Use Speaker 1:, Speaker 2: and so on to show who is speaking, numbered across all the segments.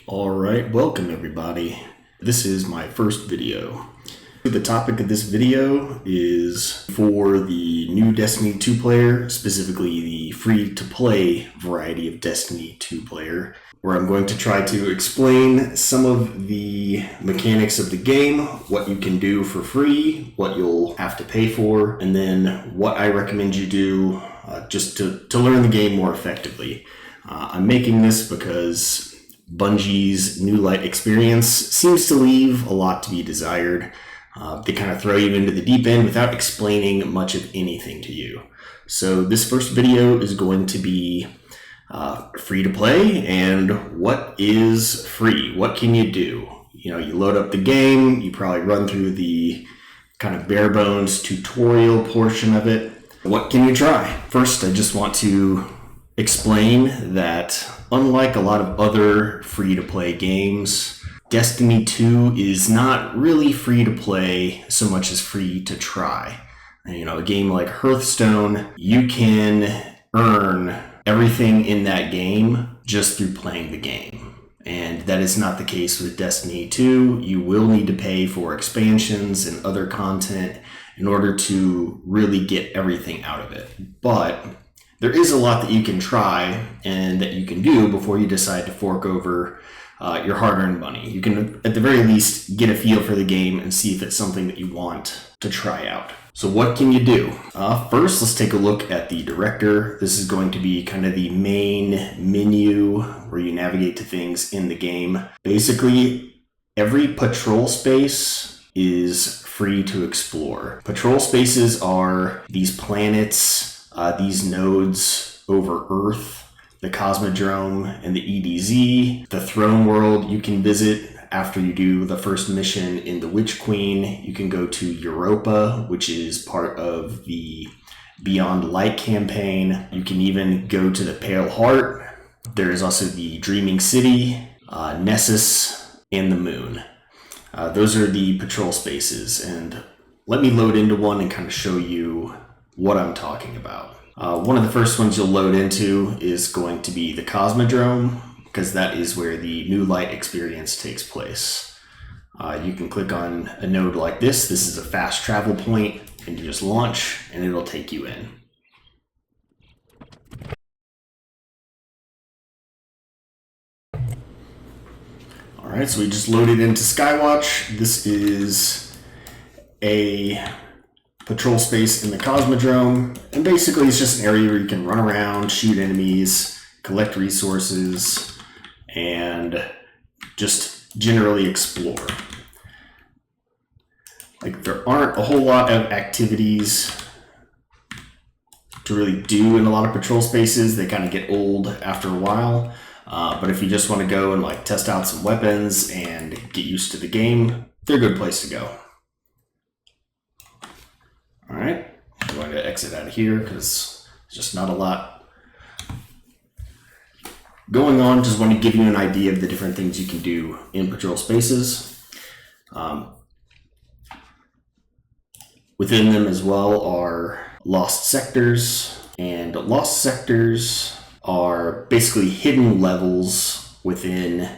Speaker 1: All right, welcome everybody. This is my first video. The topic of this video is for the new Destiny 2 player, specifically the free-to-play variety of Destiny 2 player, where I'm going to try to explain some of the mechanics of the game, what you can do for free, what you'll have to pay for, and then what I recommend you do just to learn the game more effectively. I'm making this because Bungie's New Light experience seems to leave a lot to be desired. They kind of throw you into the deep end without explaining much of anything to you. So this first video is going to be free to play and what is free. What can you do? You load up the game, you probably run through the kind of bare bones tutorial portion of it. What can you try? First, I just want to explain that unlike a lot of other free-to-play games, Destiny 2 is not really free to play so much as free to try. A game like Hearthstone, you can earn everything in that game just through playing the game. And that is not the case with Destiny 2. You will need to pay for expansions and other content in order to really get everything out of it. But there is a lot that you can try and that you can do before you decide to fork over your hard-earned money. You can, at the very least, get a feel for the game and see if it's something that you want to try out. So what can you do? First, let's take a look at the director. This is going to be kind of the main menu where you navigate to things in the game. Basically, every patrol space is free to explore. Patrol spaces are these planets, these nodes over Earth, the Cosmodrome and the EDZ, the Throne World you can visit after you do the first mission in the Witch Queen. You can go to Europa, which is part of the Beyond Light campaign. You can even go to the Pale Heart. There is also the Dreaming City, Nessus, and the Moon. Those are the patrol spaces, and let me load into one and kind of show you what I'm talking about. One of the first ones you'll load into is going to be the Cosmodrome, because that is where the New Light experience takes place. You can click on a node like this. This is a fast travel point, and you just launch, and it'll take you in. Alright, so we just loaded into Skywatch. This is a patrol space in the Cosmodrome, and basically it's just an area where you can run around, shoot enemies, collect resources, and just generally explore. There aren't a whole lot of activities to really do in a lot of patrol spaces. They kind of get old after a while, but if you just want to go and test out some weapons and get used to the game, they're a good place to go. Alright, I'm going to exit out of here because there's just not a lot going on. Just want to give you an idea of the different things you can do in patrol spaces. Within them as well are lost sectors, and lost sectors are basically hidden levels within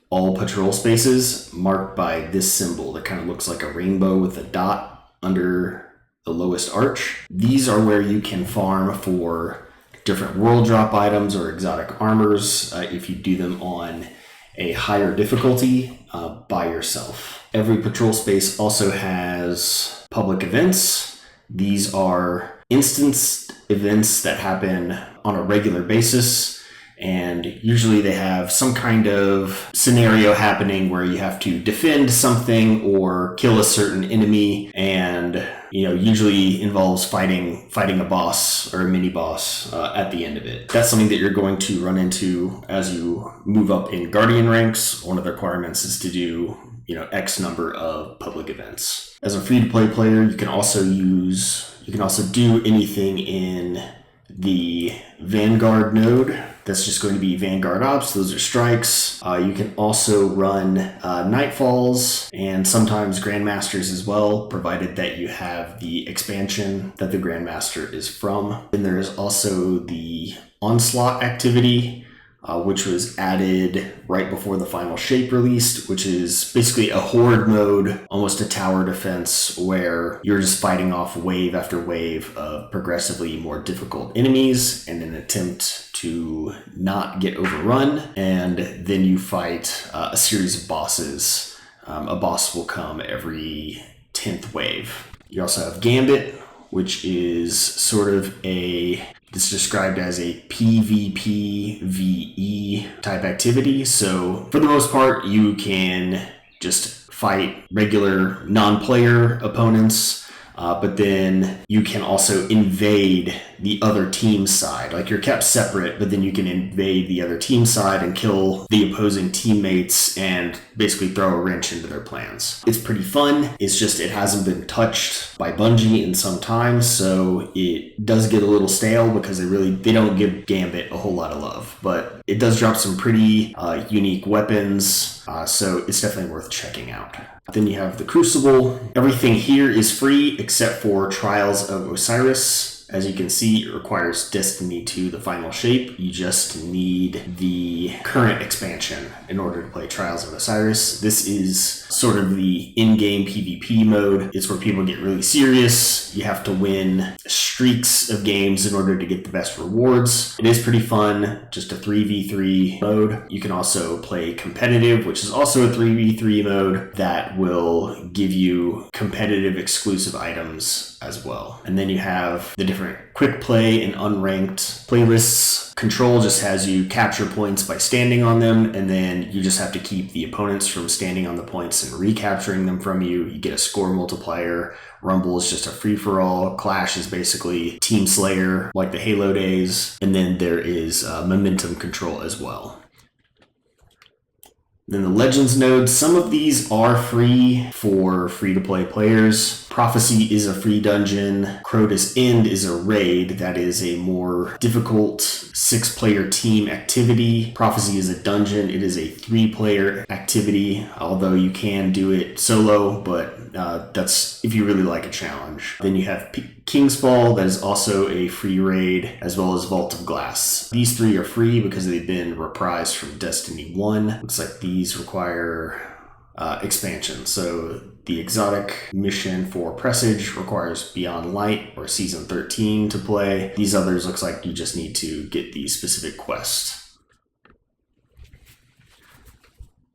Speaker 1: all patrol spaces marked by this symbol that kind of looks like a rainbow with a dot under the lowest arch. These are where you can farm for different world drop items or exotic armors if you do them on a higher difficulty by yourself. Every patrol space also has public events. These are instanced events that happen on a regular basis, and usually they have some kind of scenario happening where you have to defend something or kill a certain enemy, and usually involves fighting a boss or a mini boss at the end of it. That's something that you're going to run into as you move up in Guardian ranks. One of the requirements is to do X number of public events. As a free-to-play player, you can also do anything in the Vanguard node. That's just going to be Vanguard Ops. Those are strikes. You can also run Nightfalls and sometimes Grandmasters as well, provided that you have the expansion that the Grandmaster is from. Then there is also the Onslaught activity. which was added right before the final shape released, which is basically a horde mode, almost a tower defense, where you're just fighting off wave after wave of progressively more difficult enemies in an attempt to not get overrun, and then you fight a series of bosses. A boss will come every 10th wave. You also have Gambit, which is sort of it's described as a PvPvE type activity. So for the most part, you can just fight regular non-player opponents, but then you can also invade the other team's side. Like, you're kept separate, but then you can invade the other team's side and kill the opposing teammates and basically throw a wrench into their plans. It's pretty fun. It's just it hasn't been touched by Bungie in some time, so it does get a little stale because they don't give Gambit a whole lot of love. But it does drop some pretty unique weapons, so it's definitely worth checking out. Then you have the Crucible. Everything here is free except for Trials of Osiris. As you can see, it requires Destiny 2 the final shape. You just need the current expansion in order to play Trials of Osiris. This is sort of the in-game PvP mode. It's where people get really serious. You have to win streaks of games in order to get the best rewards. It is pretty fun, just a 3v3 mode. You can also play competitive, which is also a 3v3 mode that will give you competitive exclusive items as well. And then you have the different quick play and unranked playlists. Control just has you capture points by standing on them, and then you just have to keep the opponents from standing on the points and recapturing them from you. You get a score multiplier. Rumble is just a free-for-all. Clash is basically Team Slayer, like the Halo days. And then there is momentum control as well. Then the Legends node, some of these are free for free-to-play players. Prophecy is a free dungeon. Crotus End is a raid that is a more difficult 6-player team activity. Prophecy is a dungeon. It is a 3-player activity, although you can do it solo, but that's if you really like a challenge. Then you have King's Fall, that is also a free raid, as well as Vault of Glass. These 3 are free because they've been reprised from Destiny 1. Looks like these require expansion. So the exotic mission for Presage requires Beyond Light or Season 13 to play. These others looks like you just need to get the specific quest.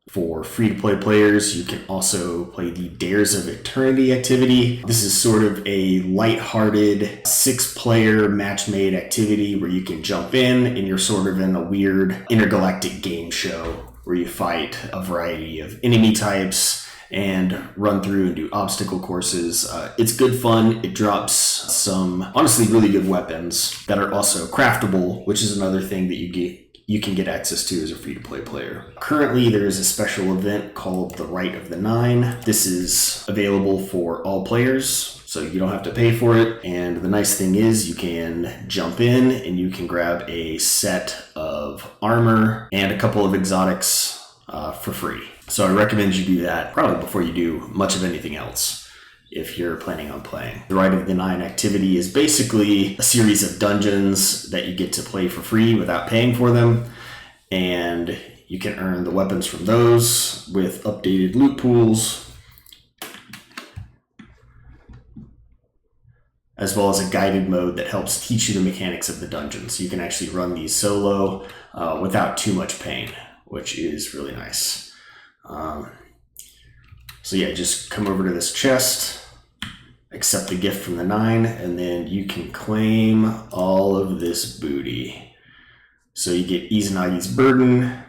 Speaker 1: For free-to-play players, you can also play the Dares of Eternity activity. This is sort of a light-hearted 6-player match-made activity where you can jump in and you're sort of in a weird intergalactic game show where you fight a variety of enemy types and run through and do obstacle courses. It's good fun. It drops some honestly really good weapons that are also craftable, which is another thing that you can get access to as a free-to-play player. Currently, there is a special event called the Rite of the Nine. This is available for all players, so you don't have to pay for it. And the nice thing is you can jump in and you can grab a set of armor and a couple of exotics for free. So I recommend you do that probably before you do much of anything else if you're planning on playing. The Rite of the Nine activity is basically a series of dungeons that you get to play for free without paying for them, and you can earn the weapons from those with updated loot pools, as well as a guided mode that helps teach you the mechanics of the dungeon. So you can actually run these solo without too much pain, which is really nice. So yeah, just come over to this chest, accept the gift from the Nine, and then you can claim all of this booty. So you get Izanagi's Burden,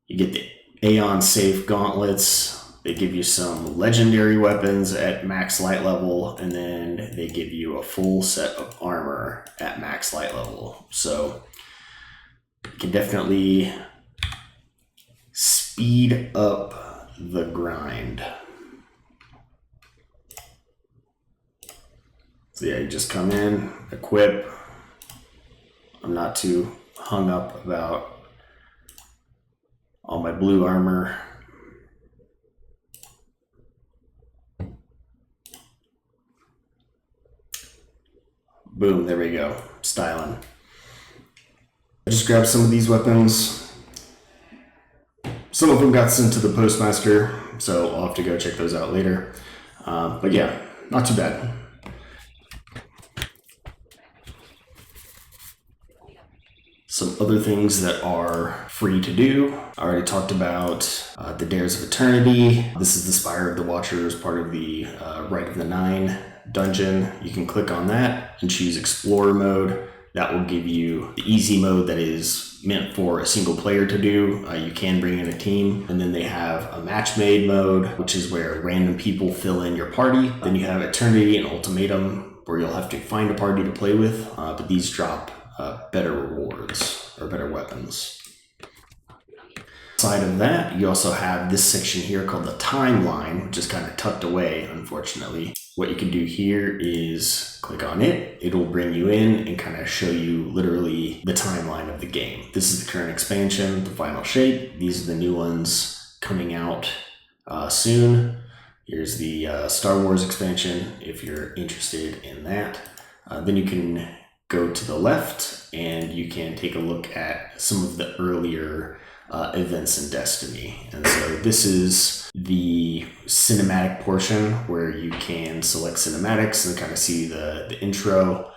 Speaker 1: you get the Aeon Safe Gauntlets, they give you some legendary weapons at max light level, and then they give you a full set of armor at max light level. So you can definitely speed up the grind. So yeah, you just come in, equip. I'm not too hung up about all my blue armor. Boom, there we go, styling. I just grabbed some of these weapons. Some of them got sent to the postmaster, so I'll have to go check those out later. But yeah, not too bad. Some other things that are free to do. I already talked about the Dares of Eternity. This is the Spire of the Watchers, part of the Rite of the Nine dungeon. You can click on that and choose Explorer mode. That will give you the easy mode that is meant for a single player to do. You can bring in a team. And then they have a match made mode, which is where random people fill in your party. Then you have Eternity and Ultimatum, where you'll have to find a party to play with, but these drop better rewards or better weapons. Aside of that, you also have this section here called the timeline, which is kind of tucked away, unfortunately. What you can do here is click on it. It'll bring you in and kind of show you literally the timeline of the game. This is the current expansion, the Final Shape. These are the new ones coming out soon. Here's the Star Wars expansion if you're interested in that. Then you can go to the left and you can take a look at some of the earlier events in Destiny. And so this is the cinematic portion where you can select cinematics and kind of see the intro.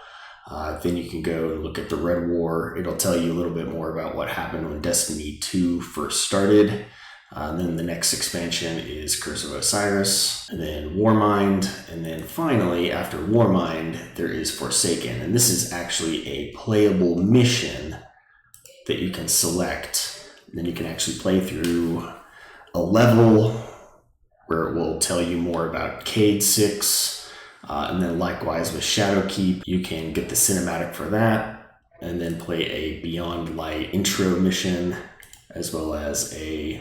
Speaker 1: Then you can go and look at the Red War. It'll tell you a little bit more about what happened when Destiny 2 first started. Then the next expansion is Curse of Osiris, and then Warmind, and then finally, after Warmind, there is Forsaken. And this is actually a playable mission that you can select. And then you can actually play through a level where it will tell you more about Cayde 6. And then likewise with Shadowkeep, you can get the cinematic for that, and then play a Beyond Light intro mission, as well as a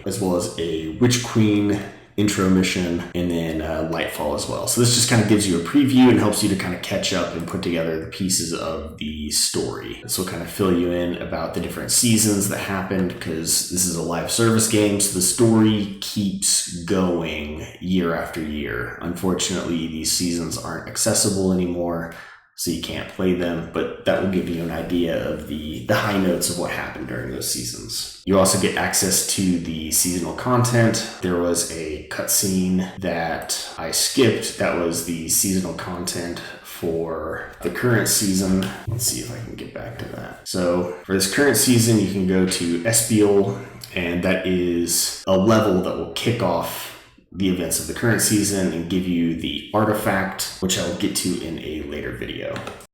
Speaker 1: Witch Queen intro mission, and then Lightfall as well. So this just kind of gives you a preview and helps you to kind of catch up and put together the pieces of the story. This will kind of fill you in about the different seasons that happened, because this is a live service game, so the story keeps going year after year. Unfortunately, these seasons aren't accessible anymore, so you can't play them, but that will give you an idea of the high notes of what happened during those seasons. You also get access to the seasonal content. There was a cutscene that I skipped. That was the seasonal content for the current season. Let's see if I can get back to that. So for this current season, you can go to Espial, and that is a level that will kick off the events of the current season and give you the artifact, which I'll get to in a later video.